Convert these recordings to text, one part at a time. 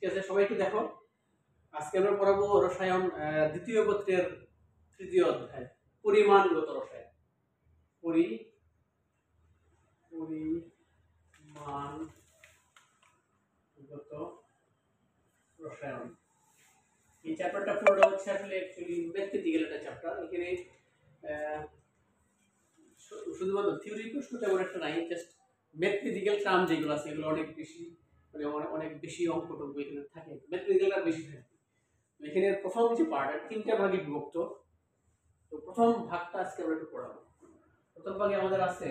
ঠিক আছে, সবাই একটু দেখো। আজকে আমরা পড়াবো রসায়ন দ্বিতীয় পত্রের তৃতীয় অধ্যায়, পরিমাণগত রসায়ন। পরিমাণগত রসায়ন। এই চ্যাপ্টারটা পুরোটা হচ্ছে আসলে অ্যাকচুয়ালি ম্যাথমেটিক্যাল একটা চ্যাপ্টার। এখানে শুধুমাত্র থিওরি প্রশ্ন তেমন একটা নাই, জাস্ট ম্যাথমেটিক্যাল টার্ম যেগুলো আছে এগুলো অনেক বেশি, মানে অনেক বেশি অঙ্কটুকু এখানে থাকে, ম্যাথমেটিক্যালটা বেশি থাকে। এখানে প্রথম যে পার্ট তিনটা ভাগে বিভক্ত। তো প্রথম ভাগটা আজকে আমরা একটু পড়াবো। প্রথম ভাগে আমাদের আছে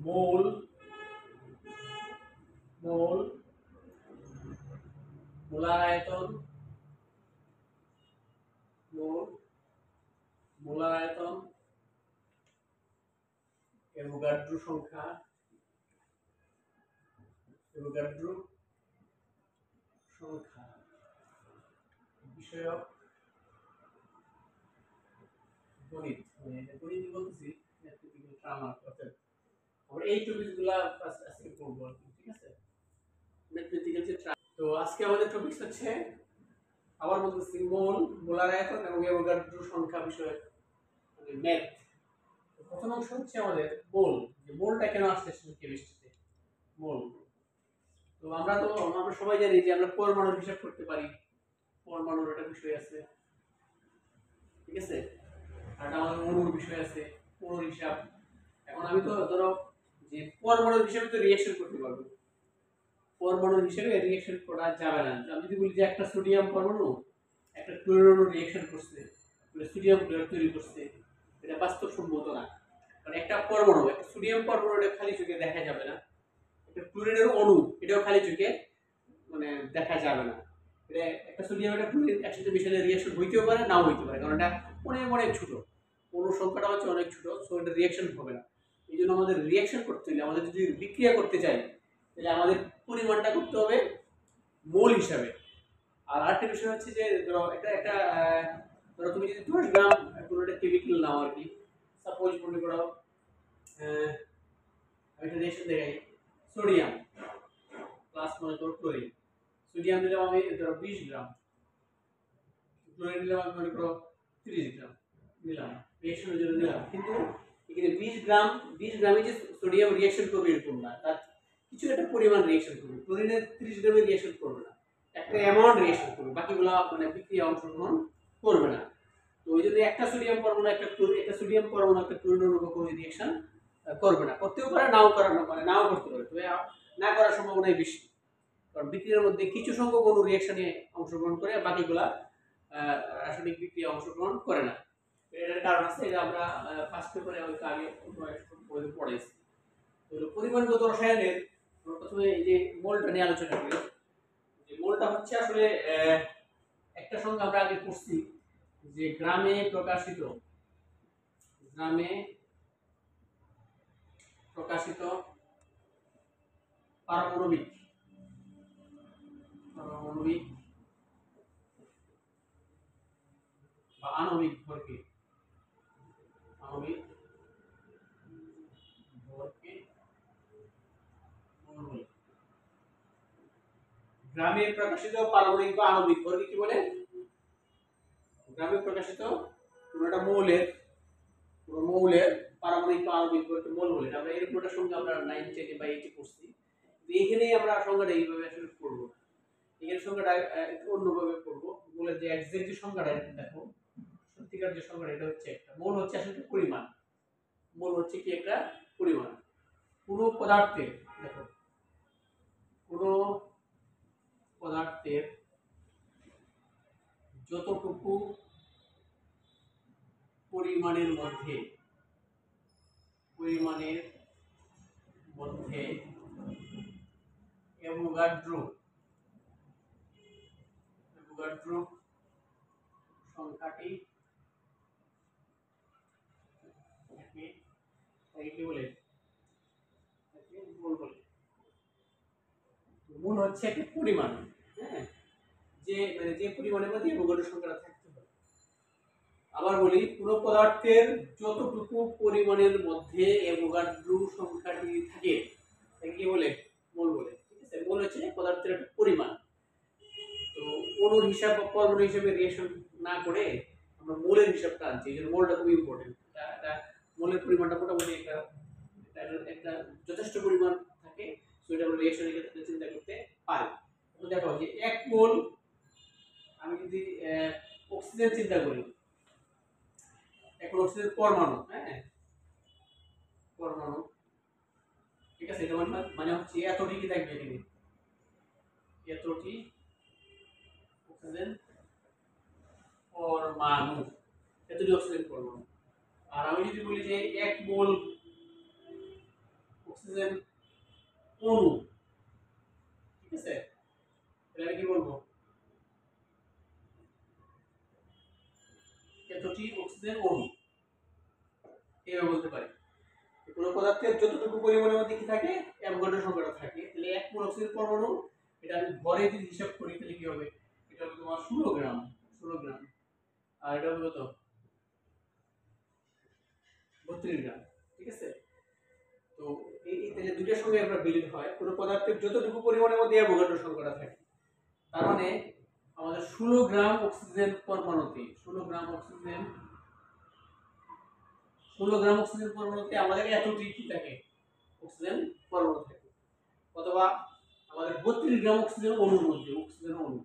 মোল, মোলার আয়তন, মোলার আয়তন, অ্যাভোগাড্রো সংখ্যা, বিষয়ক গণিত, গণিত বলতেছি ম্যাথমেটিক্যাল টার্ম আছে। আমরা এই টপিকগুলো ফার্স্ট আজকে পড়বো, ঠিক আছে? ম্যাথমেটিক্যাল যে টার্ম। তো আজকে আমাদের টপিক হচ্ছে, আবার বলতেছি, মোলার আয়তন এবং অ্যাভোগাড্রো সংখ্যা বিষয়ক মানে ম্যাথ। প্রথম অংশ হচ্ছে আমাদের মোল, যে মোলটা কেন আসছে কেমিস্ট্রিতে, মোল। তো আমরা সবাই জানি যে আমরা পরমাণুর হিসাব করতে পারি, পরমাণুর একটা বিষয় আছে, ঠিক আছে? আর আমাদের অণুর বিষয় আছে, অণুর হিসাব। এখন আমি তো ধরো যে পরমাণুর হিসাবে তো রিঅ্যাকশন করতে পারবো, পরমাণুর হিসাবে রিঅ্যাকশন করা যাবে না। আমি যদি বলি যে একটা সোডিয়াম পরমাণু একটা ক্লোরিন অণু রিঅ্যাকশন করছে, সোডিয়াম ক্লোরাইড তৈরি করছে, এটা বাস্তবসম্মত না। কারণ একটা পরমাণু, একটা সোডিয়াম পরমাণু, এটা খালি চোখে দেখা যাবে না। একটা ক্লোরিনের অণু, এটাও খালি চোখে মানে দেখা যাবে না। এটা একটা সোডিয়াম একটা ক্লোরিন একসাথে মিশালে রিঅ্যাকশন হইতেও পারে, নাও হইতে পারে, কারণ এটা অনেক অনেক ছোট, অণুর সংখ্যাটা হচ্ছে অনেক ছোট, সো এটা রিঅ্যাকশন হবে না। এই জন্য আমাদের রিঅ্যাকশন করতে হলে, আমাদের যদি বিক্রিয়া করতে চাই, তাহলে আমাদের পরিমাণটা করতে হবে মোল হিসাবে। আর আরেকটা বিষয় হচ্ছে যে ধরো ধরো তুমি যদি 10 গ্রাম কোনো একটা কেমিক্যাল নাও আর কি, সাপোজ মনে করো আমি একটা রিঅ্যাকশন দেখাই, সোডিয়াম প্লাস মনে করো ক্লোরিন। সোডিয়াম দিলাম আমি ধরো 20 গ্রাম, ক্লোরিন দিলাম আমি মনে করো 30 গ্রাম নিলাম, রিঅ্যাকশনের জন্য নিলাম। কিন্তু এখানে 20 গ্রামে যে সোডিয়াম রিঅ্যাকশন করবে এরকম না, তার কিছু একটা পরিমাণ রিঅ্যাকশন করবে। ক্লোরিনের 30 গ্রামে রিঅ্যাকশন করবে না, একটা অ্যামাউন্ট রিঅ্যাকশন করবে, বাকিগুলো মানে বিক্রিয়া অংশগ্রহণ করবে না। তো ওই জন্য একটা সোডিয়াম পরমাণু একটা সোডিয়াম পরমাণু একটা ক্লোরিন অণু কোনো রিঅ্যাকশন করবে না, করতেও পারে, নাও করার মানে নাও করতে পারে, তবে না করার সম্ভাবনাই বেশি। কারণ বিক্রিয়ার মধ্যে কিছু সংখ্যক অণু রিঅ্যাকশনে অংশগ্রহণ করে, বাকিগুলা রাসায়নিক বিক্রিয়া অংশগ্রহণ করে না। এটার কারণ আছে, এটা আমরা ফার্স্ট পেপারে হয়তো আগে পড়েছি। তো পরিমাণগত রসায়নের প্রথমে এই যে মোলটা নিয়ে আলোচনা করি। যে মোলটা হচ্ছে আসলে একটা সংখ্যা আমরা আগে পড়ছি, যে গ্রামে প্রকাশিত পারমাণবিক বা আণবিক ভরকে মোল বলে। গ্রামে প্রকাশিত পারমাণবিক বা আণবিক ভরকে কি বলে? গ্রামে প্রকাশিত কোনো মৌলের পারমাণবিক বা আণবিক ভরকে মোল বলে। আমরা এরকম একটা সংখ্যা আমরা 9 10 বা 8 পড়ছি। এইখানে আমরা সংখ্যাটা এইভাবে আসলে পড়বো, এখানে সংখ্যাটা একটু অন্যভাবে পড়বো। মোলের যে এক্সাক্ট যে সংখ্যাটা দেখো, সত্যিকার যে সংখ্যাটা, এটা হচ্ছে একটা মোল হচ্ছে আসলে পরিমাণ। মোল হচ্ছে কি একটা পরিমাণ। কোনো পদার্থের, দেখো, কোনো পদার্থের যতটুকু পরিমাণের মধ্যে অ্যাভোগাড্রো সংখ্যাটি কি বলে? মোল বলে। মোল হচ্ছে একটা পরিমাণ, হ্যাঁ, যে পরিমাণের মধ্যে অ্যাভোগাড্রো সংখ্যাটা থাকতে হবে। আবার বলি, কোনো পদার্থের যতটুকু পরিমাণের মধ্যে অ্যাভোগাড্রো সংখ্যাটি থাকে তাকে কি বলে? মোল বলে, ঠিক আছে? মোল হচ্ছে পদার্থের একটা পরিমাণ। তো অণুর হিসাব বা পরমাণু হিসাবে রিঅ্যাকশন না করে আমরা মোলের হিসাবটা আনছি, এই জন্য মোলটা খুব ইম্পর্টেন্ট। এটা মোলের পরিমাণটা মোটামুটি একটা যথেষ্ট পরিমাণ থাকে, সো এটা আমরা রিঅ্যাকশনের ক্ষেত্রে চিন্তা করতে পারি। তো দেখো যে 1 মোল, আমি যদি অক্সিজেন চিন্তা করি, এখন অক্সিজেন পরমাণু, হ্যাঁ পরমাণু, ঠিক আছে, এটা মানে হচ্ছে এতটি কি থাকবে এখানে, এতটি অক্সিজেন পরমাণু, এতটি অক্সিজেন পরমাণু। আর আমি যদি বলি যে 1 মোল অক্সিজেন অণু, ঠিক আছে, তাহলে আমি কি বলবো, এতটি অক্সিজেন অণু, এইভাবে বলতে পারি। কোনো পদার্থের যতটুকু পরিমাণের মধ্যে কি থাকে, অ্যাভোগাড্রো সংখ্যাটা থাকে। তাহলে 1 মোল অক্সিজেন পরমাণু, এটা আমি ভরে যদি হিসাব করি তাহলে কি হবে, এটা হবে তোমার 16 গ্রাম, 16 গ্রাম। আর এটা হবে কত, 32 গ্রাম, ঠিক আছে। তো এই তাহলে দুইটার সঙ্গে আমরা বিলীন হয়, কোনো পদার্থের যতটুকু পরিমাণের মধ্যে অ্যাভোগাড্রো সংখ্যাটা থাকে। তার মানে আমাদের 16 গ্রাম অক্সিজেন পরমাণুতে, 16 গ্রাম অক্সিজেন, 16 গ্রাম অক্সিজেন পরমাণুতে আমাদের এতটি কি থাকে, অক্সিজেন পরমাণু থাকে। অথবা আমাদের 32 গ্রাম অক্সিজেন অণুর মধ্যে, অক্সিজেন অণু,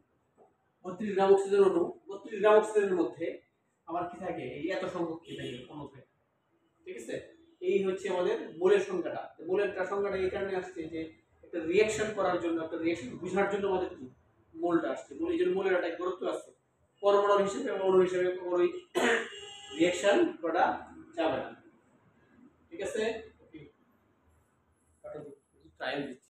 32 গ্রাম অক্সিজেন অণু, 32 গ্রাম অক্সিজেনের মধ্যে আমার কি থাকে, এই এত সংখ্যক কি থাকে, অণু থাকে, ঠিক আছে। এই হচ্ছে আমাদের মোলের সংখ্যাটা। মোলের সংখ্যাটা এই কারণে আসছে যে একটা রিঅ্যাকশন করার জন্য, একটা রিঅ্যাকশন বোঝার জন্য আমাদের কি মোলটা আসছে। এই জন্য মোলের একটা গুরুত্ব আছে। পরমাণু হিসেবে অণু হিসেবে ওই রিঅ্যাকশন করা যাবে না, ঠিক আছে। ট্রায়াল